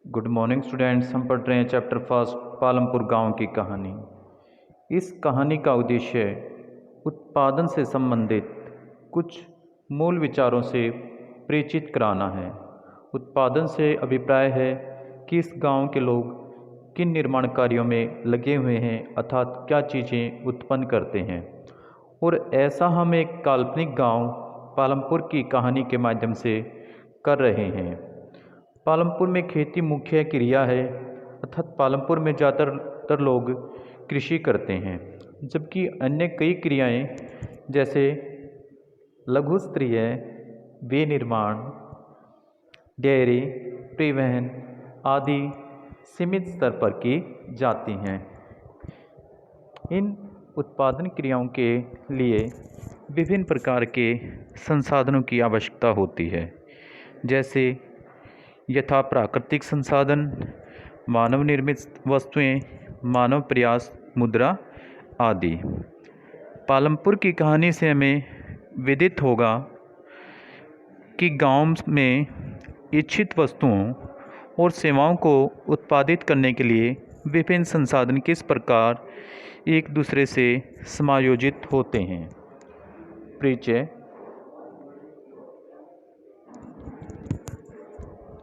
Good morning students. हम पढ़ रहे हैं चैप्टर फर्स्ट पालमपुर गांव की कहानी। इस कहानी का उद्देश्य उत्पादन से संबंधित कुछ मूल विचारों से परिचित कराना है। उत्पादन से अभिप्राय है कि इस गांव के लोग किन निर्माण कार्यों में लगे हुए हैं, अर्थात क्या चीज़ें उत्पन्न करते हैं। और ऐसा हम एक काल्पनिक गांव पालमपुर की कहानी के माध्यम से कर रहे हैं। पालमपुर में खेती मुख्य क्रिया है, अर्थात पालमपुर में ज़्यादातर लोग कृषि करते हैं, जबकि अन्य कई क्रियाएं जैसे लघु स्तरीय, विनिर्माण, डेयरी, परिवहन आदि सीमित स्तर पर की जाती हैं। इन उत्पादन क्रियाओं के लिए विभिन्न प्रकार के संसाधनों की आवश्यकता होती है, जैसे यथा प्राकृतिक संसाधन, मानव निर्मित वस्तुएं, मानव प्रयास, मुद्रा आदि। पालमपुर की कहानी से हमें विदित होगा कि गांव में इच्छित वस्तुओं और सेवाओं को उत्पादित करने के लिए विभिन्न संसाधन किस प्रकार एक दूसरे से समायोजित होते हैं। परिचय।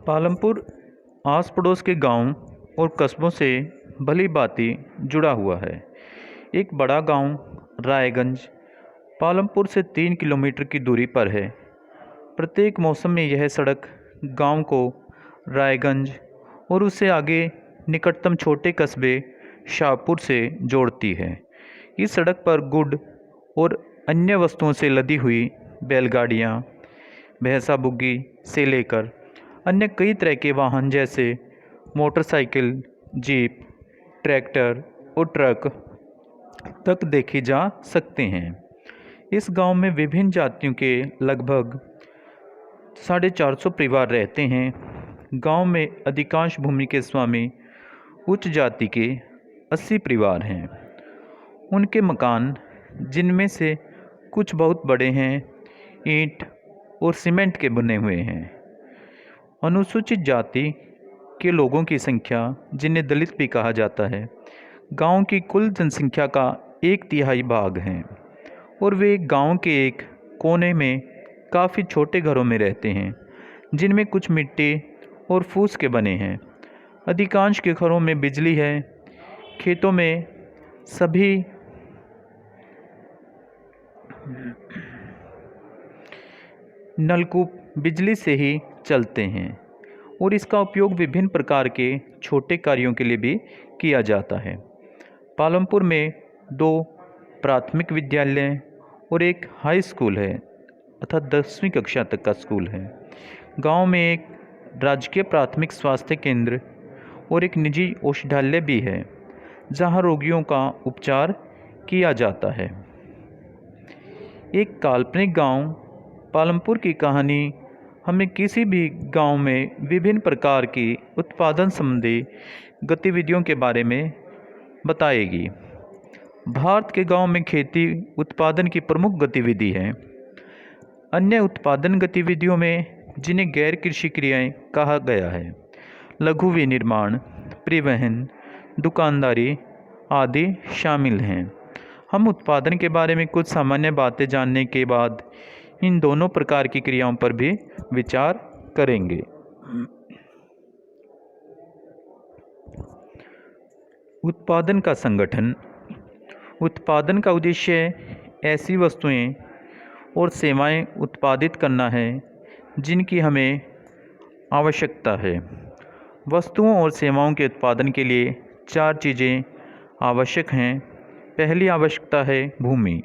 पालमपुर आस पड़ोस के गांव और कस्बों से भली भांति जुड़ा हुआ है। एक बड़ा गांव रायगंज पालमपुर से 3 किलोमीटर की दूरी पर है। प्रत्येक मौसम में यह सड़क गांव को रायगंज और उससे आगे निकटतम छोटे कस्बे शाहपुर से जोड़ती है। इस सड़क पर गुड़ और अन्य वस्तुओं से लदी हुई बैलगाड़ियाँ, भैंसा बुग्गी से लेकर अन्य कई तरह के वाहन जैसे मोटरसाइकिल, जीप, ट्रैक्टर और ट्रक तक देखे जा सकते हैं। इस गांव में विभिन्न जातियों के लगभग 450 परिवार रहते हैं। गांव में अधिकांश भूमि के स्वामी उच्च जाति के 80 परिवार हैं। उनके मकान, जिनमें से कुछ बहुत बड़े हैं, ईंट और सीमेंट के बने हुए हैं। अनुसूचित जाति के लोगों की संख्या, जिन्हें दलित भी कहा जाता है, गांव की कुल जनसंख्या का 1/3 भाग हैं और वे गांव के एक कोने में काफ़ी छोटे घरों में रहते हैं, जिनमें कुछ मिट्टी और फूस के बने हैं। अधिकांश के घरों में बिजली है। खेतों में सभी नलकूप बिजली से ही चलते हैं और इसका उपयोग विभिन्न प्रकार के छोटे कार्यों के लिए भी किया जाता है। पालमपुर में 2 प्राथमिक विद्यालय और एक हाई स्कूल है, अर्थात 10वीं कक्षा तक का स्कूल है। गांव में एक राजकीय प्राथमिक स्वास्थ्य केंद्र और एक निजी औषधालय भी है, जहां रोगियों का उपचार किया जाता है। एक काल्पनिक गांव पालमपुर की कहानी हमें किसी भी गांव में विभिन्न प्रकार की उत्पादन संबंधी गतिविधियों के बारे में बताएगी। भारत के गांव में खेती उत्पादन की प्रमुख गतिविधि है। अन्य उत्पादन गतिविधियों में, जिन्हें गैर कृषि क्रियाएं कहा गया है, लघु विनिर्माण, परिवहन, दुकानदारी आदि शामिल हैं। हम उत्पादन के बारे में कुछ सामान्य बातें जानने के बाद इन दोनों प्रकार की क्रियाओं पर भी विचार करेंगे। उत्पादन का संगठन। उत्पादन का उद्देश्य ऐसी वस्तुएं और सेवाएं उत्पादित करना है जिनकी हमें आवश्यकता है। वस्तुओं और सेवाओं के उत्पादन के लिए 4 चीज़ें आवश्यक हैं। पहली आवश्यकता है भूमि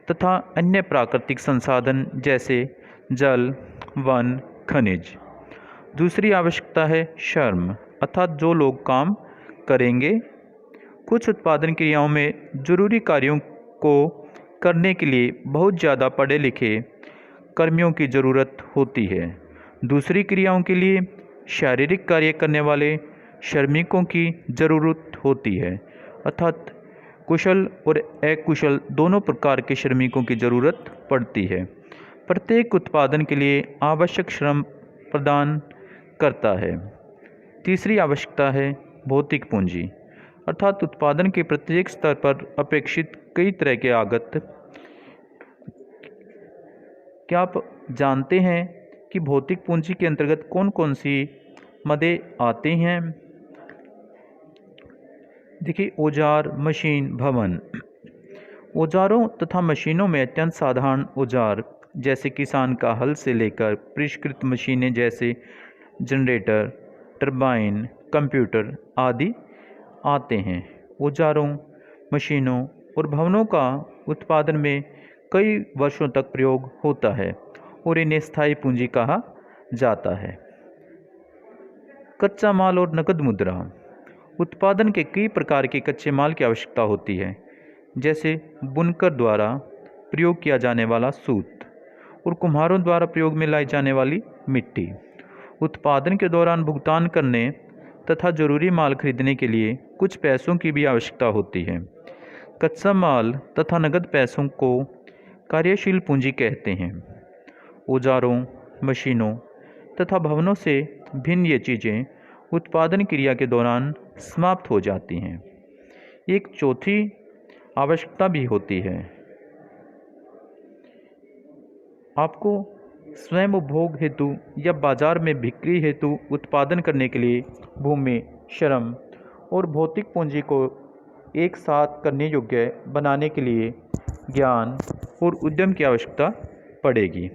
तथा अन्य प्राकृतिक संसाधन जैसे जल, वन, खनिज। दूसरी आवश्यकता है श्रम, अर्थात जो लोग काम करेंगे। कुछ उत्पादन क्रियाओं में जरूरी कार्यों को करने के लिए बहुत ज़्यादा पढ़े लिखे कर्मियों की ज़रूरत होती है। दूसरी क्रियाओं के लिए शारीरिक कार्य करने वाले श्रमिकों की ज़रूरत होती है, अर्थात कुशल और अकुशल दोनों प्रकार के श्रमिकों की ज़रूरत पड़ती है। प्रत्येक उत्पादन के लिए आवश्यक श्रम प्रदान करता है। तीसरी आवश्यकता है भौतिक पूंजी, अर्थात उत्पादन के प्रत्येक स्तर पर अपेक्षित कई तरह के आगत। क्या आप जानते हैं कि भौतिक पूंजी के अंतर्गत कौन कौन सी मदें आते हैं? देखिए, औजार, मशीन, भवन। औजारों तथा मशीनों में अत्यंत साधारण औजार जैसे किसान का हल से लेकर परिष्कृत मशीनें जैसे जनरेटर, टरबाइन, कंप्यूटर आदि आते हैं। औजारों, मशीनों और भवनों का उत्पादन में कई वर्षों तक प्रयोग होता है और इन्हें स्थायी पूंजी कहा जाता है। कच्चा माल और नकद मुद्रा। उत्पादन के कई प्रकार के कच्चे माल की आवश्यकता होती है, जैसे बुनकर द्वारा प्रयोग किया जाने वाला सूत और कुम्हारों द्वारा प्रयोग में लाई जाने वाली मिट्टी। उत्पादन के दौरान भुगतान करने तथा जरूरी माल खरीदने के लिए कुछ पैसों की भी आवश्यकता होती है। कच्चा माल तथा नकद पैसों को कार्यशील पूंजी कहते हैं। औजारों, मशीनों तथा भवनों से भिन्न ये चीज़ें उत्पादन क्रिया के दौरान समाप्त हो जाती हैं। एक चौथी आवश्यकता भी होती है, आपको स्वयं उपभोग हेतु या बाजार में बिक्री हेतु उत्पादन करने के लिए भूमि, श्रम और भौतिक पूंजी को एक साथ करने योग्य बनाने के लिए ज्ञान और उद्यम की आवश्यकता पड़ेगी।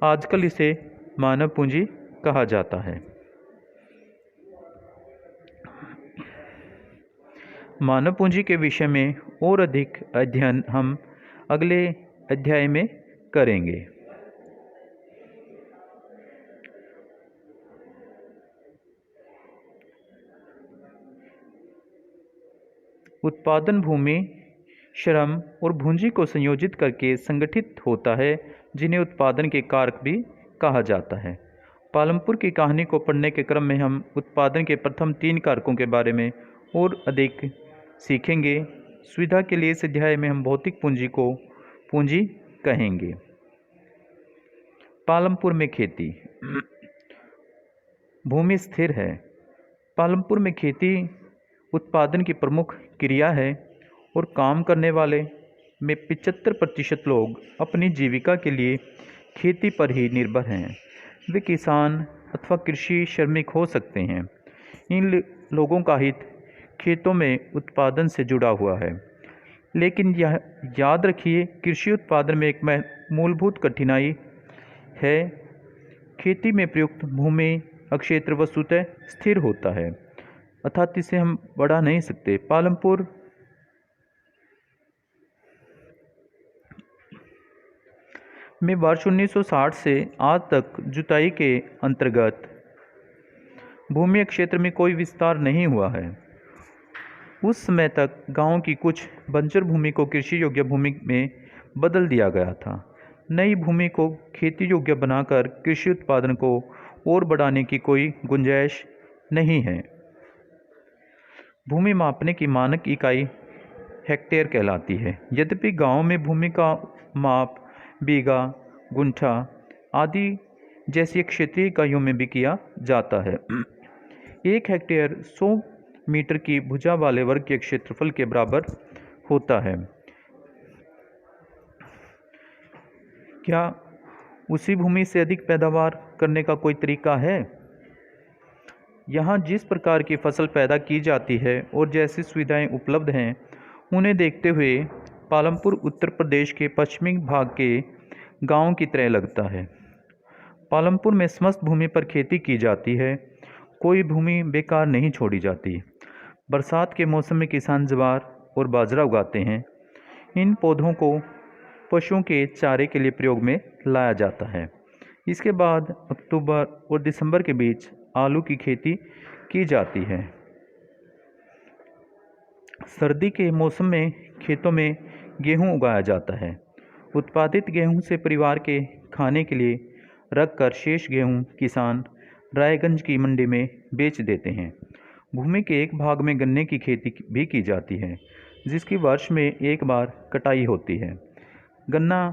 आजकल इसे मानव पूंजी कहा जाता है। मानव पूंजी के विषय में और अधिक अध्ययन हम अगले अध्याय में करेंगे। उत्पादन भूमि, श्रम और पूंजी को संयोजित करके संगठित होता है, जिन्हें उत्पादन के कारक भी कहा जाता है। पालमपुर की कहानी को पढ़ने के क्रम में हम उत्पादन के प्रथम 3 कारकों के बारे में और अधिक सीखेंगे। सुविधा के लिए इस अध्याय में हम भौतिक पूंजी को पूंजी कहेंगे। पालमपुर में खेती। भूमि स्थिर है। पालमपुर में खेती उत्पादन की प्रमुख क्रिया है और काम करने वाले में 75% लोग अपनी जीविका के लिए खेती पर ही निर्भर हैं। वे किसान अथवा कृषि श्रमिक हो सकते हैं। इन लोगों का हित खेतों में उत्पादन से जुड़ा हुआ है। लेकिन यह याद रखिए, कृषि उत्पादन में एक मूलभूत कठिनाई है। खेती में प्रयुक्त भूमि क्षेत्र वस्तुतः स्थिर होता है, अर्थात इसे हम बढ़ा नहीं सकते। पालमपुर में वर्ष 1960 से आज तक जुताई के अंतर्गत भूमि क्षेत्र में कोई विस्तार नहीं हुआ है। उस समय तक गांव की कुछ बंजर भूमि को कृषि योग्य भूमि में बदल दिया गया था। नई भूमि को खेती योग्य बनाकर कृषि उत्पादन को और बढ़ाने की कोई गुंजाइश नहीं है। भूमि मापने की मानक इकाई हेक्टेयर कहलाती है। यद्यपि गांव में भूमि का माप बीघा, गुंठा आदि जैसी क्षेत्रीय इकाइयों में भी किया जाता है। 1 हेक्टेयर 100 मीटर की भुजा वाले वर्ग के क्षेत्रफल के बराबर होता है। क्या उसी भूमि से अधिक पैदावार करने का कोई तरीका है? यहाँ जिस प्रकार की फसल पैदा की जाती है और जैसी सुविधाएं उपलब्ध हैं, उन्हें देखते हुए पालमपुर उत्तर प्रदेश के पश्चिमी भाग के गांव की तरह लगता है। पालमपुर में समस्त भूमि पर खेती की जाती है, कोई भूमि बेकार नहीं छोड़ी जाती। बरसात के मौसम में किसान ज्वार और बाजरा उगाते हैं। इन पौधों को पशुओं के चारे के लिए प्रयोग में लाया जाता है। इसके बाद अक्टूबर और दिसंबर के बीच आलू की खेती की जाती है। सर्दी के मौसम में खेतों में गेहूं उगाया जाता है। उत्पादित गेहूं से परिवार के खाने के लिए रखकर शेष गेहूं किसान रायगंज की मंडी में बेच देते हैं। भूमि के एक भाग में गन्ने की खेती भी की जाती है, जिसकी वर्ष में एक बार कटाई होती है। गन्ना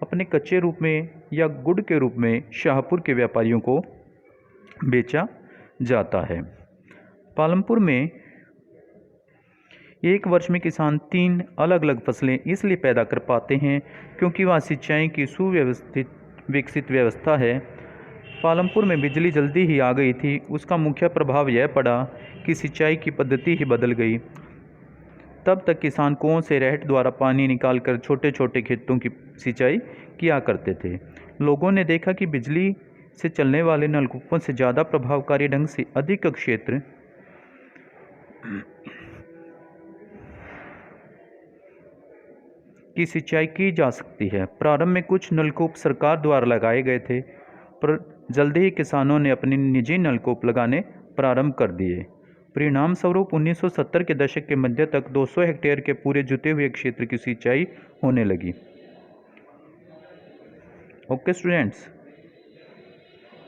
अपने कच्चे रूप में या गुड़ के रूप में शाहपुर के व्यापारियों को बेचा जाता है। पालमपुर में एक वर्ष में किसान 3 अलग अलग फसलें इसलिए पैदा कर पाते हैं क्योंकि वहाँ सिंचाई की सुव्यवस्थित विकसित व्यवस्था है। पालमपुर में बिजली जल्दी ही आ गई थी। उसका मुख्य प्रभाव यह पड़ा कि सिंचाई की पद्धति ही बदल गई। तब तक किसान कुओं से रहट द्वारा पानी निकालकर छोटे छोटे खेतों की सिंचाई किया करते थे। लोगों ने देखा कि बिजली से चलने वाले नलकूपों से ज़्यादा प्रभावकारी ढंग से अधिक क्षेत्र की सिंचाई की जा सकती है। प्रारंभ में कुछ नलकूप सरकार द्वारा लगाए गए थे, पर जल्दी ही किसानों ने अपने निजी नलकूप लगाने प्रारंभ कर दिए। परिणाम स्वरूप 1970 के दशक के मध्य तक 200 हेक्टेयर के पूरे जुते हुए क्षेत्र की सिंचाई होने लगी। Okay students.